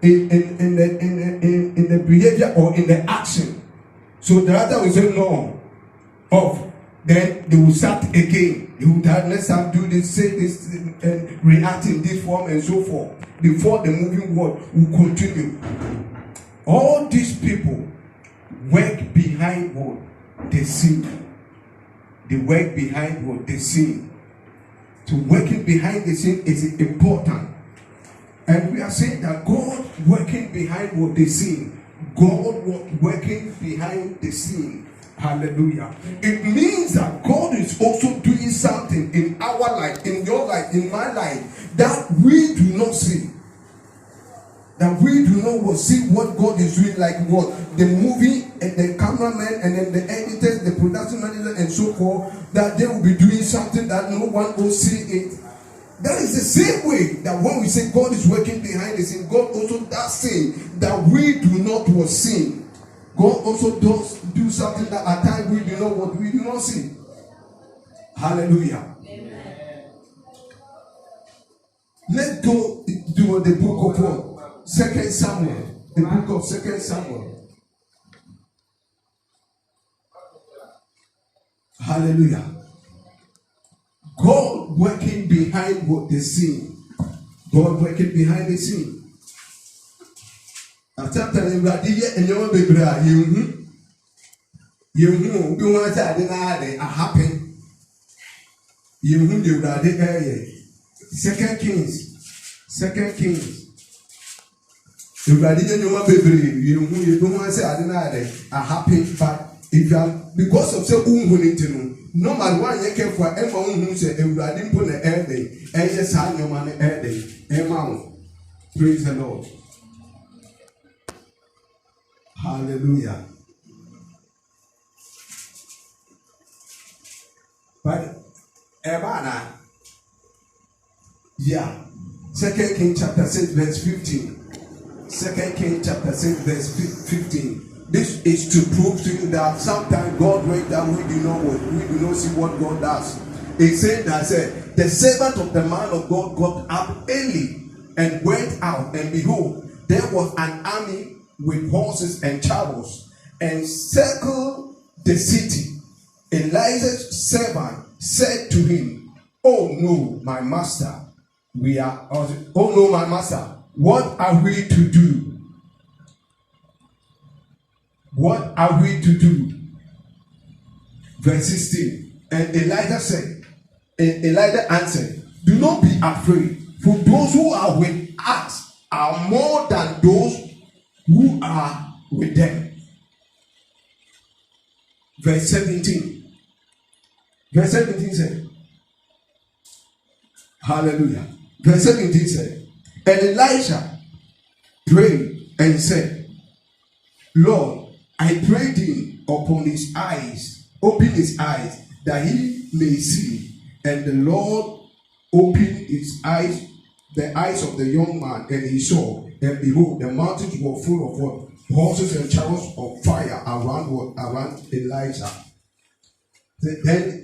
in the behavior or in the action. So the other will say no, off. Then they will start again. They will let's have do this, say this, and react in this form and so forth. Before the moving word will continue. All these people work behind what they see. They work behind what they see. So working behind the scene is important. And we are saying that God working behind what they see. God working behind the scene. Hallelujah. It means that God is also doing something in our life, in your life, in my life, that we do not see. That we do not see what God is doing, like what the movie and the cameraman and then the editors, the production manager and so forth, that they will be doing something that no one will see it. That is the same way that when we say God is working behind the scene, God also does say that we do not see. God also does do something that at times we do not see. Hallelujah. Amen. Let's go to the book of 2 Samuel. The book of 2 Samuel. Hallelujah. God working behind what the scene. God working behind the scene. After telling Radia and your baby, you want to add a happy. You knew that the area. 2 Kings. You Radia, your baby, you don't want to say a happy, but if you are because of so no matter what you can for everyone who said, and Radim put the air day, and yes, I know money air day, praise the Lord. Hallelujah. But Ebana, yeah. 2 Kings chapter 6 verse 15. 2 Kings chapter 6 verse 15. This is to prove to you that sometimes God works that we do not see what God does. It said that the servant of the man of God got up early and went out, and behold, there was an army with horses and chariots and circled the city. Elijah's servant said to him, "Oh no, my master, what are we to do? What are we to do?" Verse 16. And Elijah answered, "Do not be afraid, for those who are with us are more than those who are with them." Verse 17. Verse 17 said, hallelujah. Verse 17 said, and Elisha prayed and said, "Lord, I pray thee open his eyes, that he may see." And the Lord opened his eyes, the eyes of the young man, and he saw, and behold, the mountains were full of what? Horses and chariots of fire around Elisha. Then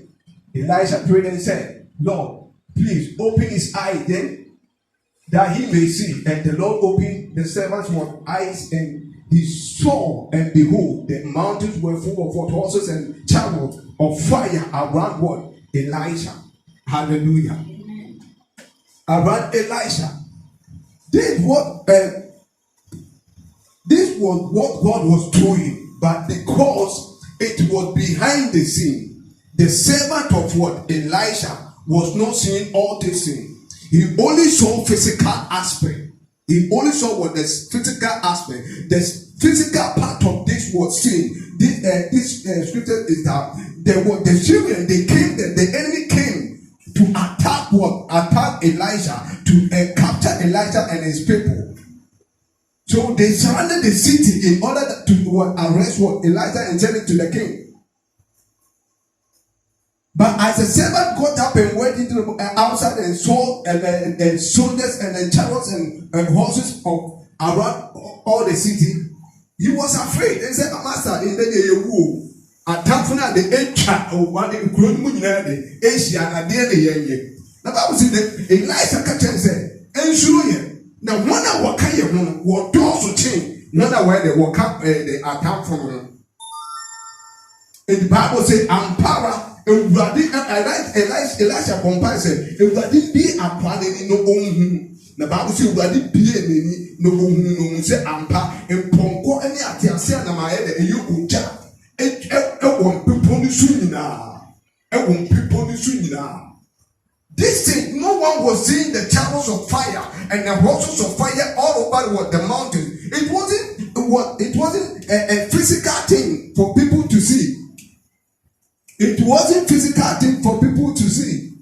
Elisha prayed and said, "Lord, please open his eyes then, that he may see." And the Lord opened the servant's eyes, and he saw, and behold, the mountains were full of what? Horses and chariots of fire around what? Elisha. Hallelujah. Around Elisha. This was what God was doing, but because it was behind the scene, the servant of what? Elisha was not seeing all this thing. He only saw physical aspect. He only saw what the physical aspect. The physical part of this was seen. This scripture is that the Syrians, they came, the enemy came to attack Elijah, to capture Elijah and his people. So they surrounded the city in order to arrest Elijah and send it to the king. But as the servant got up and went into the outside and saw and soldiers and chariots and horses around all the city, he was afraid and said, "Master, in the day you will attack the entry of one in Asia and the Bible said that Elijah said, "And show you now one what does to change. Another way they will come the account from him. And the Bible says, "Ampara." Elisha compares it. If that be a planning no own, the Bible says, "That be any no own." Say, "Ampa." And Ponko any atiasia na maede e you uja. E won people ni sunina. E won people ni sunina. This thing, no one was seeing the chariots of fire and the horses of fire all over the mountain. It wasn't a physical thing for people to see. It wasn't physical thing for people to see.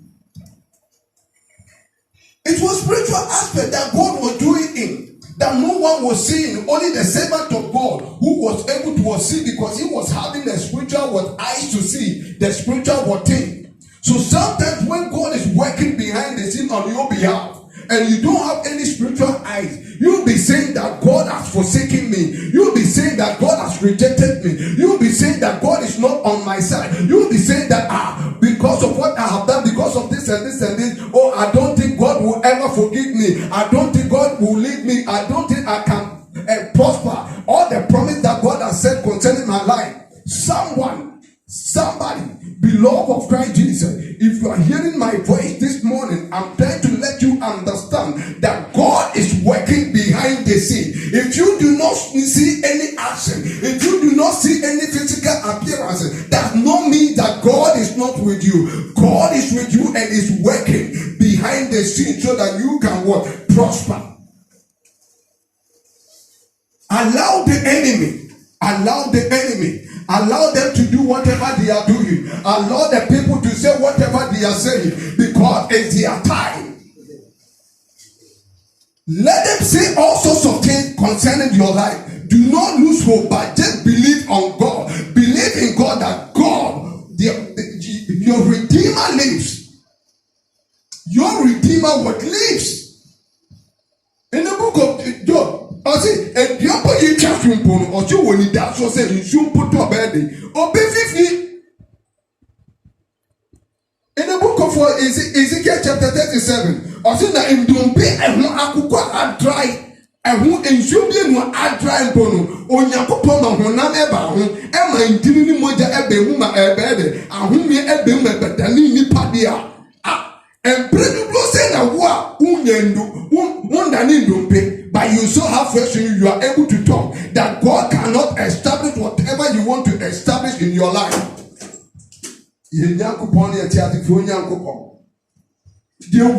It was spiritual aspect that God was doing in that no one was seeing. Only the servant of God who was able to see, because he was having the spiritual eyes to see the spiritual thing. So sometimes when God is working behind the scene on your behalf and you don't have any spiritual eyes, you'll be saying that God has forsaken me. You'll be saying that God has rejected me. You'll be saying that God is not on my side. You'll be saying that because of what I have done, because of this and this and this, oh, I don't think God will ever forgive me. I don't think God will leave me. I don't think I can prosper. All the promise that God has said concerning my life. Somebody, beloved of Christ Jesus, if you are hearing my voice this morning, I'm trying to let you understand that God is working behind the scene. If you do not see any action, if you do not see any physical appearance, that no mean that God is not with you. God is with you and is working behind the scene so that you can prosper. Allow the enemy, allow them to do whatever they are doing. Allow the people to say whatever they are saying, because it's their time. Let them say all sorts of things concerning your life. Do not lose hope, but just believe on God. Believe in God that God, your Redeemer lives. Your Redeemer lives. In the book of Job, I say, and you put your children or you when you dance or say you soon put your bed or be 50. In the book of Ezekiel chapter 37, I say that in don't be and no akuka dry and who in should be no dry bono or yakupon who none ever who am I in Dini Moja Ebema ebede and whom ye ebema but the Nini Padia. And pretty close say that what one don't pay. But you so have first you are able to talk that God cannot establish whatever you want to establish in your life. The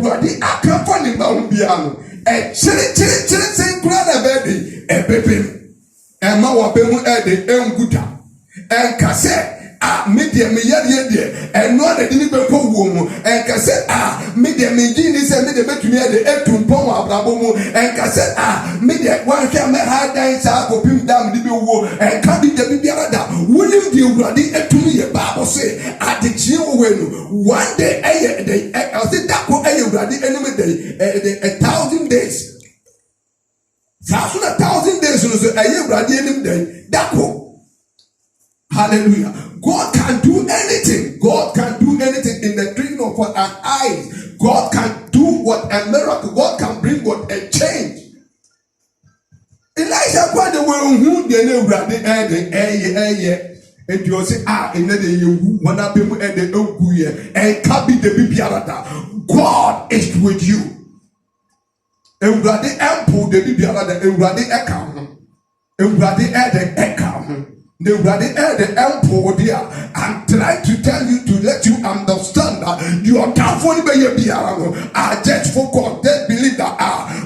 word I can't find in Bambiano. A chilling crowd of baby, a baby, and Mawabemu Eddie, and Guta, and Cassette. Media me yet, and not a deliberate woman, and cassette, media me genius and media bet me at the Etum Poma, Brabomo, and cassette, media one can make high dance up for him down the war, and can't be the Bibiada. William you ready to me a Bible say, at the chill when one day, I said that will a ready enemy day, 1,000 days. 1,000 days, a year ready enemy day, that will. Hallelujah. God can do anything. God can do anything in the dream of what an eye. God can do what a miracle. God can bring what a change. Elijah quite the way who they know the and you say, in the you wanna be at the Okuye and can't be the Bibiarata. God is with you. And Radi ample the Bibiarata and Radi Ekam. And Radi Ede Ekam. They ready the ample there and try to tell you to let you understand that you are careful by your piano. I just forgot that believe that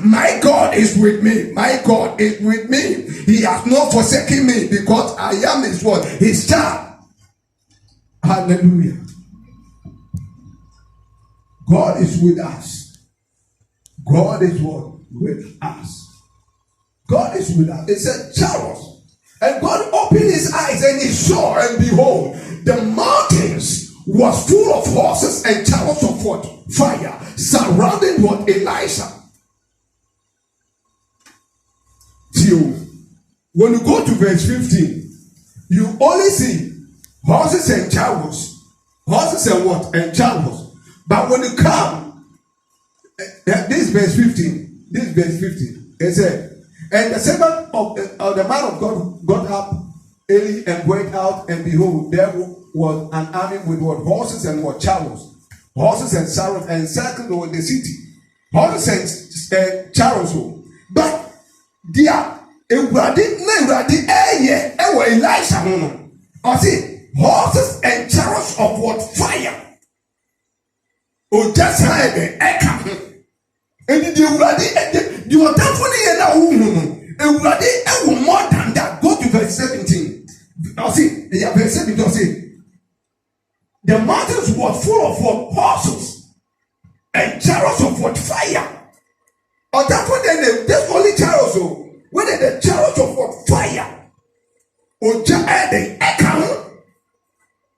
my God is with me. My God is with me. He has not forsaken me because I am his word, his child. Hallelujah. God is with us. God is what? With us. God is with us. It's a chariot. And God opened his eyes and he saw, and behold, the mountains was full of horses and chariots of what? Fire, surrounding what? Elisha. So, when you go to verse 15, you only see horses and chariots. Horses and what? And chariots. But when you come, this verse 15, it said, And the servant of the man of God got up early and went out, and behold, there was an army with what? Horses and what? Chariots. Horses and chariots encircled over the city. Horses and chariots. But their Ewurade Elisha ho. I say horses and chariots of what? Fire. O just had the Eka. And the Ewurade the otafoni ye na wo hu. Ewurade ewo more than that. Go to verse 17. I see, verse 17 say the mountains were full of what? Horses and chariots of what? Fire. Or that one then there's only chariots. When the chariots of what? Fire. Or the account.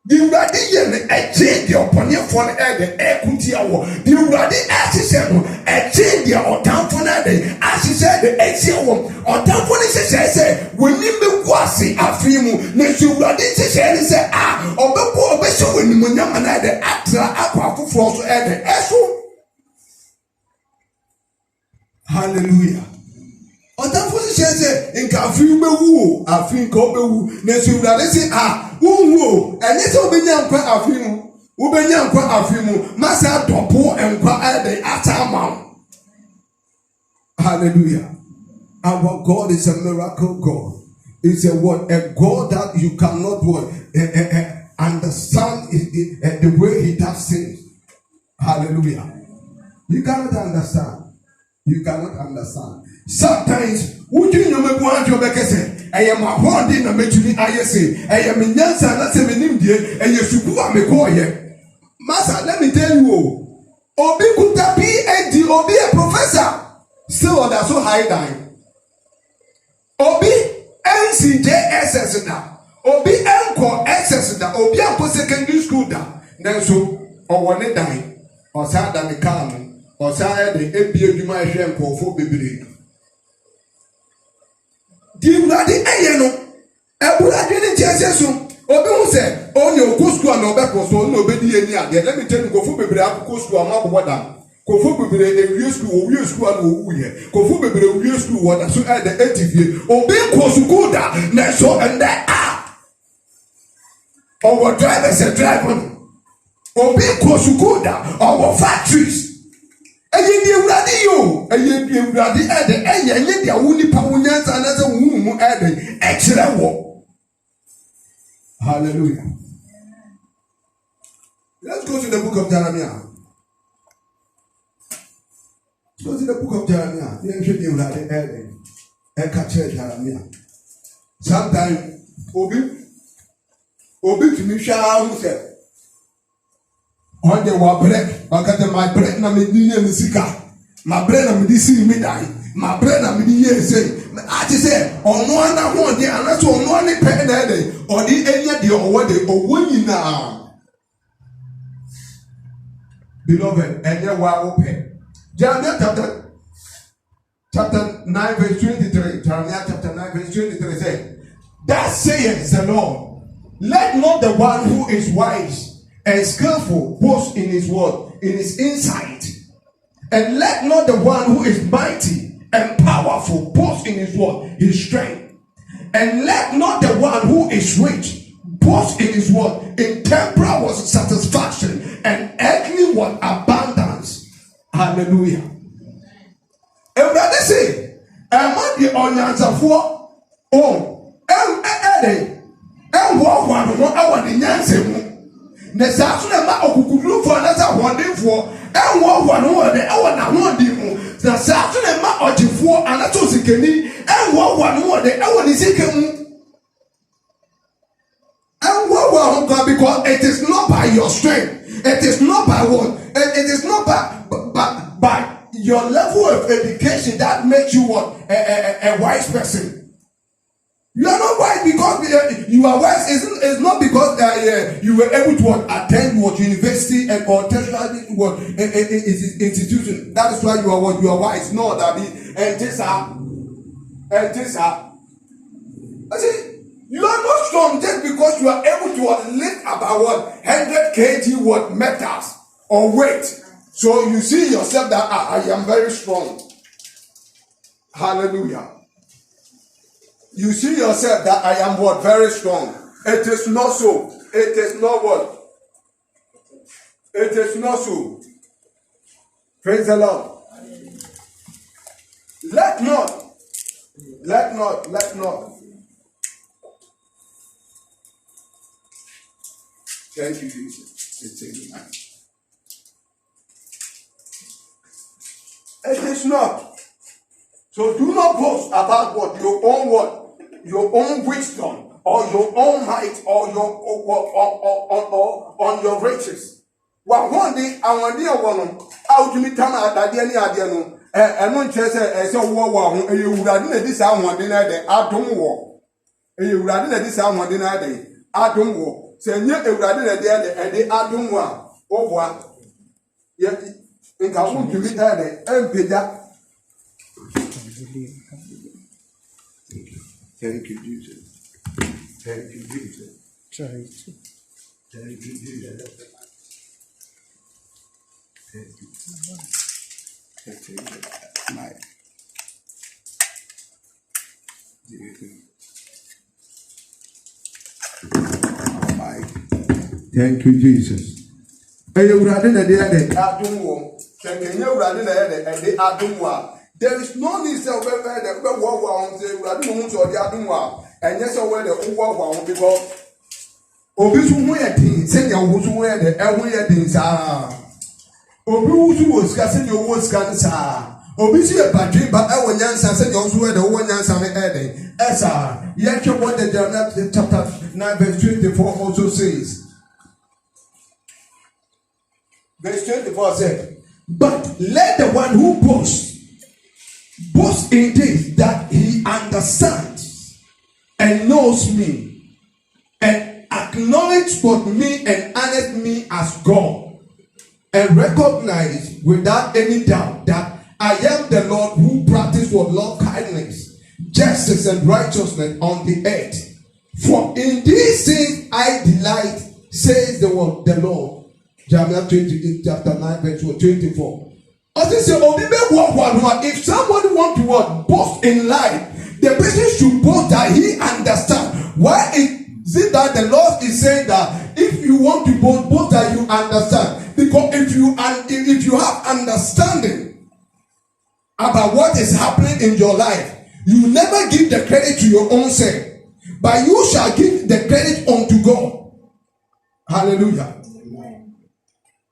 The ready yen a change the opinion for the equity award. The ready as he said, a change the or down for the as he said, the ACO or down for the say, when you was a frimu, Nessu ready to say, or before Bishop when you know the actor aqua for the ESO. Hallelujah. Ọ̀tàfọ́ sì ṣe ṣe nǹkan àfihàn bẹ́wù o àfihàn kan bẹ́wù n'èsì ìwúrọ̀dé sí wọ́n wù o ẹ̀yẹ́ sẹ́ wọ́n bẹ nyà nkwa àfihàn wọ́n bẹ nyà nkwa àfihàn má sẹ́ àdọ̀pọ̀ nkwa ẹ̀dẹ̀ àtà àmà o. Hallelujah. Our God is a miracle God. It's a what? A God that you cannot understand the way He does things. Hallelujah. You cannot understand. You cannot understand. Sometimes, would you know me want your bekese? I am a holding a metumi ayese. I am in Yansa, not 7 day, and you should go me call ye. Master, let me tell you, Obi could be a professor. Still, that's so high down. Obi NCJSS now. Obi Enco SS now. Obi Enco secondary school now. Then so, or one day dying, or sad than the calm, or sad the ABA you might share for baby. The Ewurade no Ewurade ni Jesus so obi hu se onye oku school na obekọ so na obedi eni ade. Let me tell you, go for bebre akoko school ama boboda go for bebre ewie school na owu ye go for bebre ewie school wada so e the etivie obi ko school da na so and that our drivers a driver obi ko school da our factories. Eye di Ewurade yo eye di Ewurade ede eye di awuni pa wonyansa na se hu mu ede ekire wo. Hallelujah. Let's go to the book of Jeremiah. Go to the book of Jeremiah. You should be Ewurade ede e ka che Jeremiah. Sometimes obi tumi hwa hu se on the wa break, bakate my break na me ni sika. My break na me di si me dai. My break na me di ye say. I just say ono na ho de ana so ono ne pe na dey. Odi enya de owo de owo nyina. Beloved, enya wa wo pe. Jeremiah chapter 9 verse 23. Jeremiah chapter 9 verse 23 say, "Thus saith the Lord, let not the one who is wise and skillful boast in his word, in his insight. And let not the one who is mighty and powerful boast in his word, his strength. And let not the one who is rich boast in his word, in temporal satisfaction and earthly what? Abundance." Hallelujah. Everybody say, "Am I the onyansafo? Oh, na sa so na ma okukuru fo na sa hondin fo enwo no de na hondin mu na sa so na ma ogifo ana to sikeni enwo no de ni sikemu enwo because it is not by your strength, it is not by what, it is not by your level of education that makes you what a wise person. You are not wise because you are wise. It's not because you were able to attend what university and or tertiary what institution. That is why you are what you are wise. No, that is and this are. I say you are not strong just because you are able to lift about what 100 kg what metals or weight. So you see yourself that I am very strong. Hallelujah. You see yourself that I am what? Very strong. It is not so. It is not what? It is not so. Praise the Lord. Let not. Thank you, Jesus. It is not. So do not boast about what? Your own wisdom, or your own might, or on your riches. Well, one day, I want to out to me time at the end of the and one chess as a war, you would have done this hour dinner day. I don't war. You would have done this hour dinner day. I don't war. Say, you would have done a day and they I don't war. Oh, what? Yet, in I want to be there and pay that. Thank you, Jesus. Thank you, Jesus. Thank you, Jesus. Thank you. Thank you. My. Thank you, Jesus. There is no need to and yes, I wear the over because Obisu wedding, send your who's wear the wedding, sir. Obisu was casting your words, sir. Obisu a battery, but I will answer, send your wear the one answer heading. Sir, yet you what the chapter 9, verse 24 also says. Verse 24 said, but let the one who boasts in this that he understands and knows me and acknowledge both me and honors me as God and recognize without any doubt that I am the Lord who practice what love, kindness, justice and righteousness on the earth. For in these things I delight, says the word, the Lord. Jeremiah 28, chapter 9, verse 24. If somebody wants to boast in life, the person should boast that he understands. Why is it that the Lord is saying that if you want to boast that you understand? Because if you have understanding about what is happening in your life, you never give the credit to your own self, but you shall give the credit unto God. Hallelujah.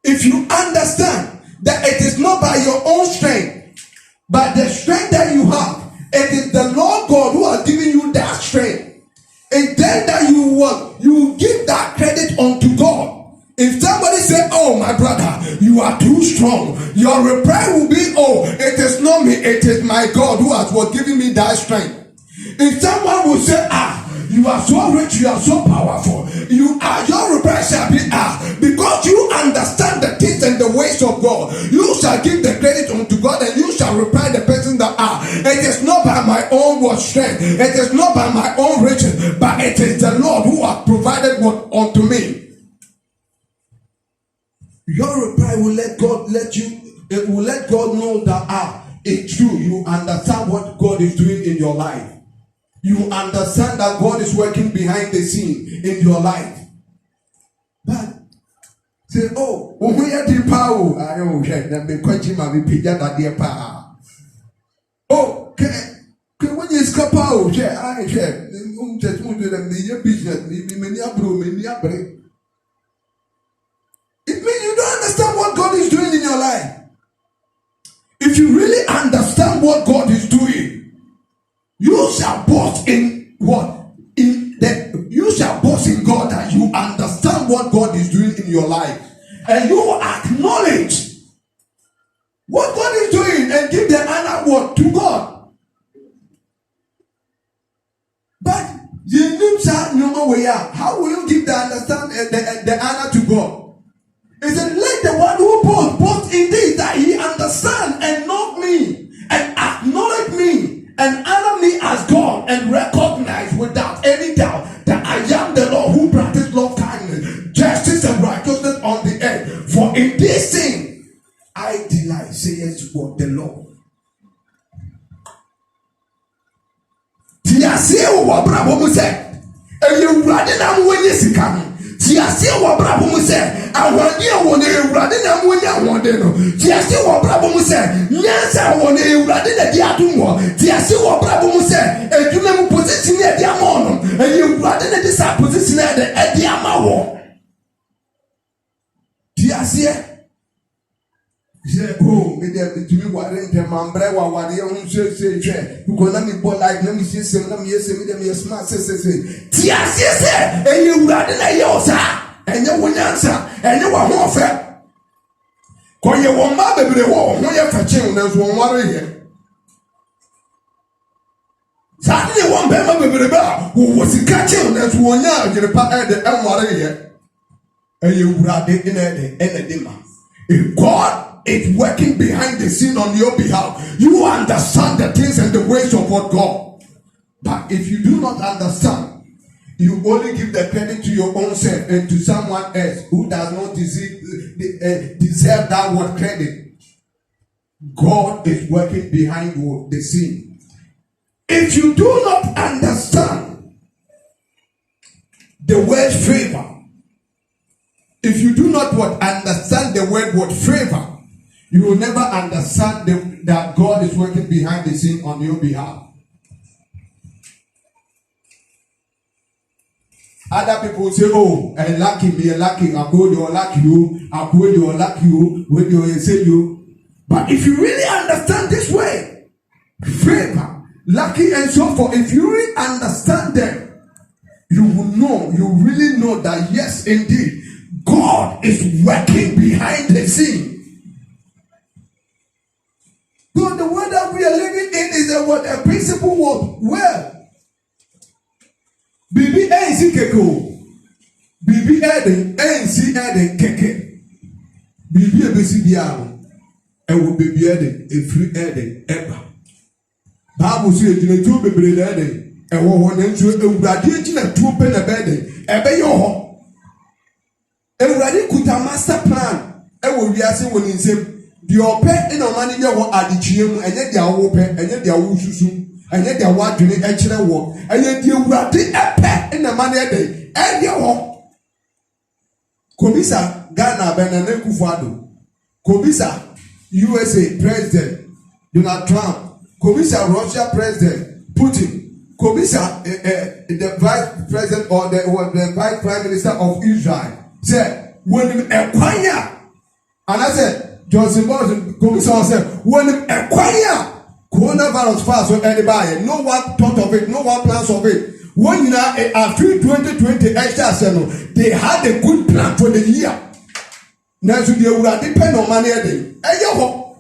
If you understand that it is not by your own strength, but the strength that you have, it is the Lord God who has given you that strength. And then that you give that credit unto God. If somebody say, oh my brother, you are too strong, your reply will be, oh, it is not me, it is my God who has given me that strength. If someone will say, you are so rich, you are so powerful, your reply shall be, because you understand the things and the ways of God, you shall give the credit unto God and you shall reply the person that, it is not by my own strength, it is not by my own riches, but it is the Lord who has provided what unto me. Your reply will let God know that it's true. You understand what God is doing in your life. You understand that God is working behind the scene in your life. But say, oh, we are the power. I don't care. Then be quenching my pija that dear power. Oh, okay. When you escape out, I share. Just move to them. Your business. Many break. It means you don't understand what God is doing in your life. If you really understand what God is doing, you shall boast in what? You shall boast in God that you understand what God is doing in your life. And you acknowledge what God is doing and give the honor word to God. But how will you give the honor to God? He said, let the one who boast indeed that he understand and know me and acknowledge me and honor me as God and recognize without any doubt that I am the Lord who practice love, kindness, justice and righteousness on the earth. For in this thing I delight, says what the Lord. Tia Tiasie wo brabo mu se. Eye Awurade na mo wenye sika ho. Tiasie wo brabo mu se. Awurade wo na Awurade na mo wenye awode no. Tiasie wo brabo mu se. Nyansa wo na Awurade na di adum ho. Tiasie wo brabo mu se. Edwuma mu position e di ama no. Eye Awurade na di sa position e di ama wo. Tiasie say, oh, me there to me what in the mambre what they own say because let me boy like let me see some let me me them yes smart say Tiasie say and you rather na yosa and you won answer and you are more fair. Ko ye won ma bebre wo ho ye fache na so won ware here. Sadly won be ma bebre ba wo sika che na so won ya agere pa e de enware here. And you rather in the ma. If God is working behind the scene on your behalf, you understand the things and the ways of what God. But if you do not understand, you only give the credit to your own self and to someone else who does not deserve that word credit. God is working behind the scene. If you do not understand the word favor, if you do not understand the word favor, you will never understand that God is working behind the scene on your behalf. Other people say, oh, I lucky me, lucky, I go there, lucky you, I go there, lucky you, when you say you. But if you really understand this way, favor, lucky, and so forth, if you really understand them, you will know, you really know that yes, indeed, God is working behind the scene. So the word that we are living in is a principle word. Well, Bibi NC Keko, Bibi Eden, NC Eden Keke, Bibi Ebesidiano, and will be Eden, a free Eden, ever. Bible says, you know, 2 baby Eden, and 1 into a radiation and 2 pen a bedding, a bay your Ewurade kuta master plan ewo wiase woni nsem de opɛ ina omani ye wo adetue mu enye de awo pɛ enye de awo susu enye de awo adwene ekire wo enye de Ewurade epɛ ina mane ede ede wo komisa Ghana Benane Kufuado komisa USA President Donald Trump komisa Russia President Putin komisa the Vice President or the Vice Prime Minister of Israel. Say when ekwanya and I said Johnson Morrison Commission said when ekwanya coronavirus pass on anybody no one thought of it no one plans of it when you know after 2020 extra they had a good plan for the year now so they would depend on money dey eyo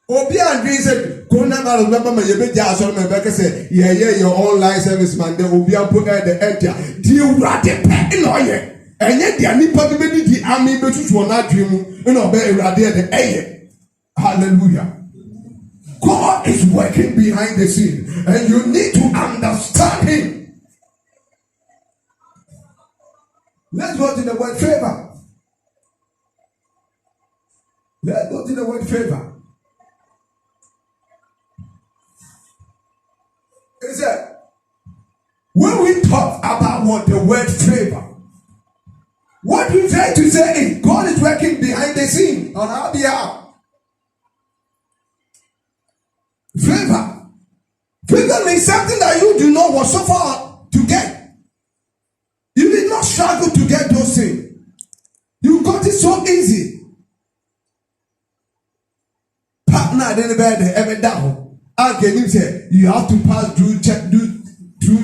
obi andri said coronavirus member me be ja so me be say your online service man dey obi put the enter they would depend in oye enye dia nipa bi be di ami betutu na adwemu na obe Ewurade de eye. Hallelujah. God is working behind the scene and you need to understand him. Let's go to the word favor. Let's go to the word favor. It said when we talk about what the word favor, what we try to say is God is working behind the scene on our behalf. Favor. Favor means something that you do not was suffer to get. You did not struggle to get those things. You got it so easy. Partner then ever down. Again, you say you have to pass through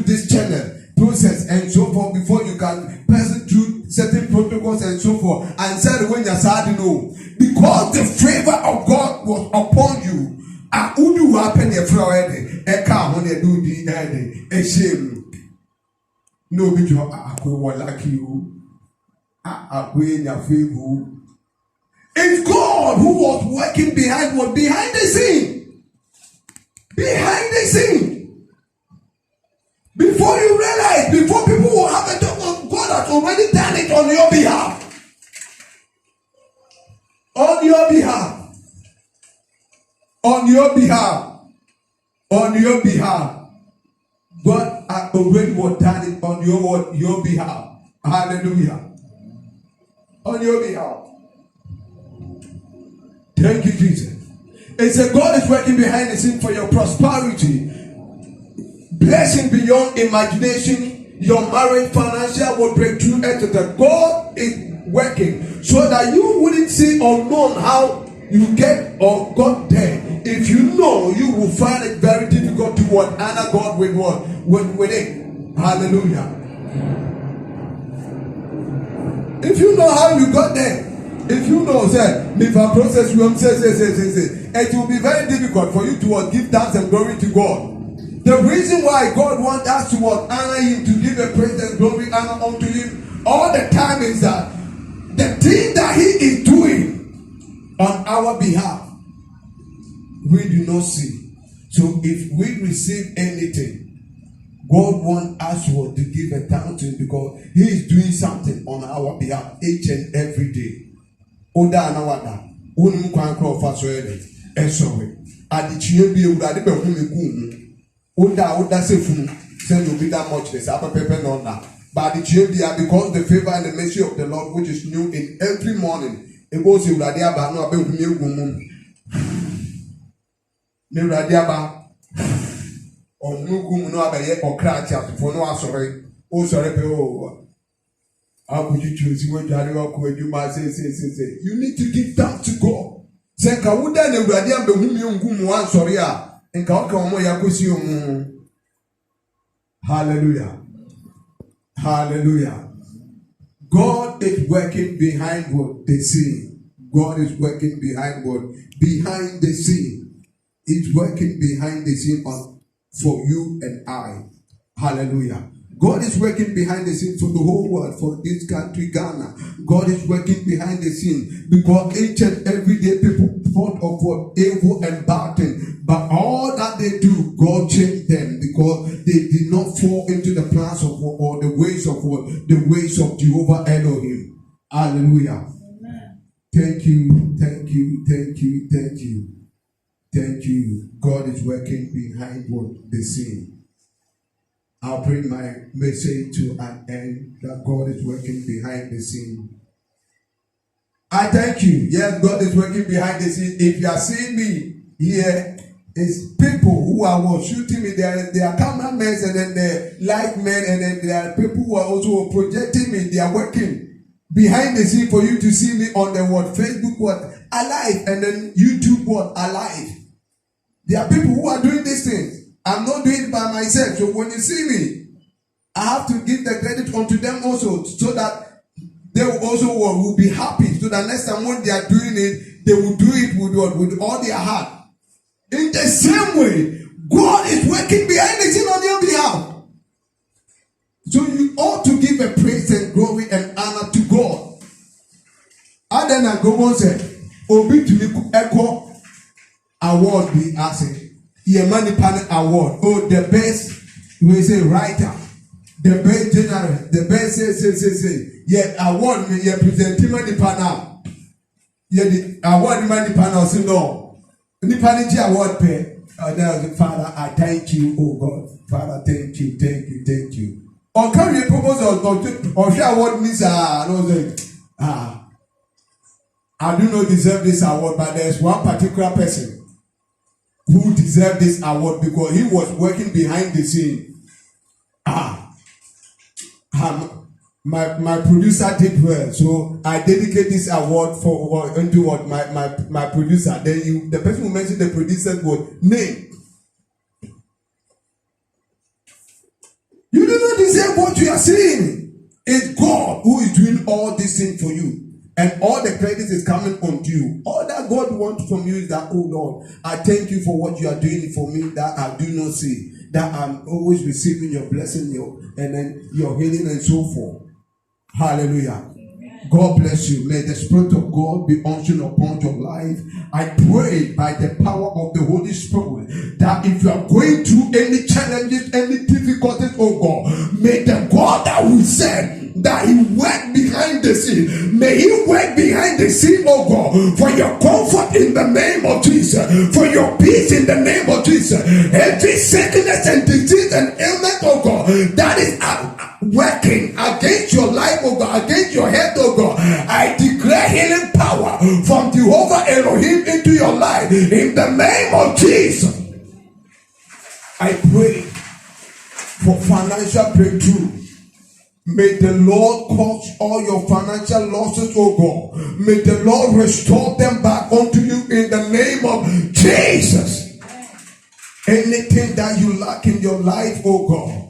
this channel process and so forth before you can pass it through certain protocols and so forth. And said when you're sad, no, because the favor of God was upon you. Udu happen your Friday, a car when they do the end, a shame. No, but you are like you. I win your favor. It's God who was working behind the scene. Behind the scene. Before you realize, before people will have a talk, God has already done it on your behalf. On your behalf. On your behalf. On your behalf. God already was done it on your behalf. Hallelujah. On your behalf. Thank you, Jesus. It's a God is working behind the scene for your prosperity. Blessing beyond imagination, your marriage, financial will breakthrough, etc. God is working so that you wouldn't see or know how you get or got there. If you know, you will find it very difficult to honor God with what? With it. Hallelujah. If you know how you got there, if you know, if I process you, it will be very difficult for you to give thanks and glory to God. The reason why God wants us to honor Him, to give a praise and glory, honor unto Him all the time is that the thing that He is doing on our behalf, we do not see. So if we receive anything, God wants us to give a thanks to Him because He is doing something on our behalf each and every day. Oda anawada, unu kwa nkro fa so ede, esowe. Adichie bi ewurade be hu me gu. Oda sefunu, send you be that much this pepe no na. But adichie bi because the favor and the mercy of the Lord which is new in every morning. E go se ewurade aba no abe hu me gu mu. Ne ewurade aba onu gu mu no abaye okra ati afofo no asore. O sore pe o. How could you choose when you say, you need to give thanks to God. Say, Kawuda ne Uradia be whom you go one sorry, and Kawaka Yakusi. Hallelujah. Hallelujah. God is working behind what they see. God is working behind what? Behind the scene. He's working behind the scene for you and I. Hallelujah. God is working behind the scene for the whole world, for this country, Ghana. God is working behind the scene because each and every day people thought of what evil and bad thing. But all that they do, God changed them because they did not fall into the plans of what, or the ways of what, the ways of Jehovah Elohim. Hallelujah. Amen. Thank you, thank you, thank you, thank you. Thank you. God is working behind what the scene. I'll bring my message to an end that God is working behind the scene. I thank you. Yes, God is working behind the scene. If you are seeing me here, it's people who are shooting me. They are cameramen and then they light men and then there are people who are also projecting me. They are working behind the scene for you to see me on the Facebook alive and then YouTube alive. There are people who are doing these things. I'm not doing it by myself. So when you see me, I have to give the credit unto them also so that they also will be happy. So that next time when they are doing it, they will do it with all their heart. In the same way, God is working behind the scene on your behalf. So you ought to give a praise and glory and honor to God. And then I go on say, Obi to me echo award be asking. Yemani Pan Award. Oh, the best, we say writer, the best general, the best say. Yeah, award me, yeah, present him the panel. Yeah, the award man the panel say no. The panel award pay. Father, I thank you, oh God. Father, thank you, thank you, thank you. Or can you propose or share award means I do not deserve this award, but there's one particular person who deserved this award because he was working behind the scene. My producer did well, so I dedicate this award into what my producer. Then the person who mentioned the producer's word name. You do not deserve what you are seeing. It's God who is doing all these things for you. And all the credit is coming onto you. All that God wants from you is that, oh Lord, I thank you for what you are doing for me that I do not see. That I'm always receiving your blessing, and then your healing and so forth. Hallelujah. God bless you. May the Spirit of God be unction upon your life. I pray by the power of the Holy Spirit that if you are going through any challenges, any difficulties, oh God, may the God that we said that He worked behind the scene. May He work behind the scene, oh God, for your comfort in the name of Jesus, for your peace in the name of Jesus. Every sickness and disease and ailment, oh God, that is working against your life, oh God, against your health, oh God, I declare healing power from Jehovah Elohim into your life in the name of Jesus. I pray for financial breakthrough. May the Lord cause all your financial losses, oh God. May the Lord restore them back unto you in the name of Jesus. Anything that you lack in your life, oh God,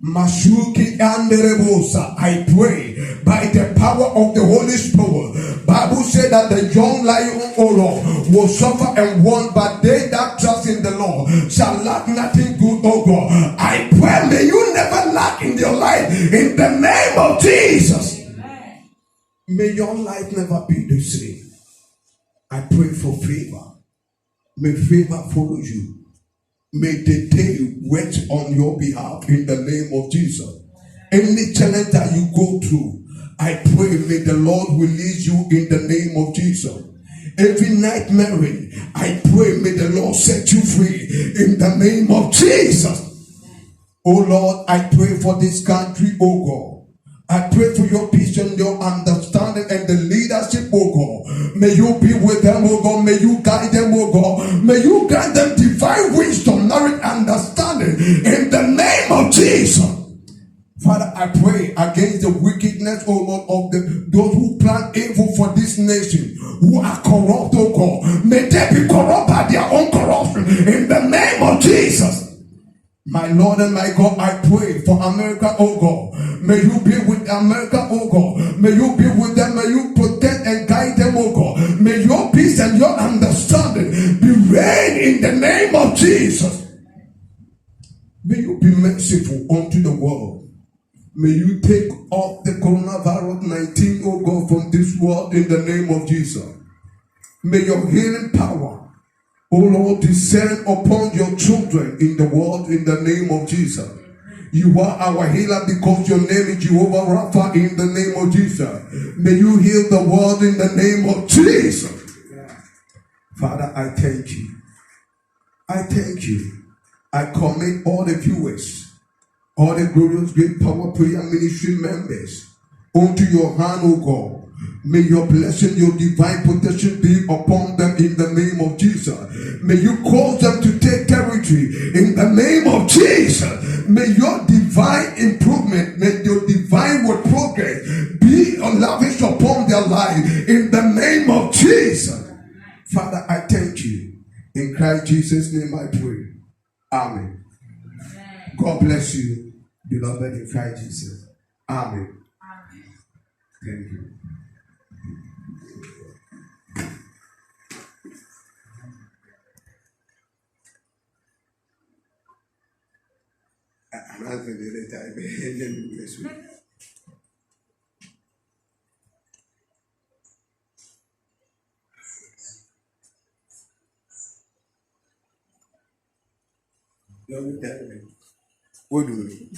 Masuki and Rebosa, I pray by the power of the Holy Spirit. Bible said that the young lion, O Lord, will suffer and want, but they that trust in the Lord shall lack nothing good, O God. I pray may you never lack in your life in the name of Jesus. Amen. May your life never be the same. I pray for favor. May favor follow you. May the day work on your behalf in the name of Jesus. Any challenge that you go through, I pray may the Lord release you in the name of Jesus. Every nightmare, I pray may the Lord set you free in the name of Jesus. Oh Lord, I pray for this country, oh God. I pray for your peace and your understanding and the leadership, oh God. May you be with them, oh God. May you guide them, oh God. May you grant them divine wisdom, knowledge, understanding in the name of Jesus. Father, I pray against the wickedness, oh Lord, of those who plan evil for this nation, who are corrupt, oh God. May they be corrupt by their own corruption in the name of Jesus. My Lord and my God, I pray for America, oh God. May you be with America, oh God. May you be with them. May you protect and guide them, oh God. May your peace and your understanding be reigned in the name of Jesus. May you be merciful unto the world. May you take off the coronavirus 19, oh God, from this world in the name of Jesus. May your healing power, oh Lord, descend upon your children in the world in the name of Jesus. You are our healer because your name is Jehovah Rapha in the name of Jesus. May you heal the world in the name of Jesus. Father, I thank you. I thank you. I commit all the viewers, all the glorious great power prayer ministry members unto your hand, O God. May your blessing, your divine protection be upon them in the name of Jesus. May you cause them to take territory in the name of Jesus. May your divine improvement, may your divine word progress be lavished upon their life in the name of Jesus. Father, I thank you. In Christ Jesus' name I pray. Amen. God bless you, beloved in Christ Jesus. Amen. Thank you. I'm not going to let What do we?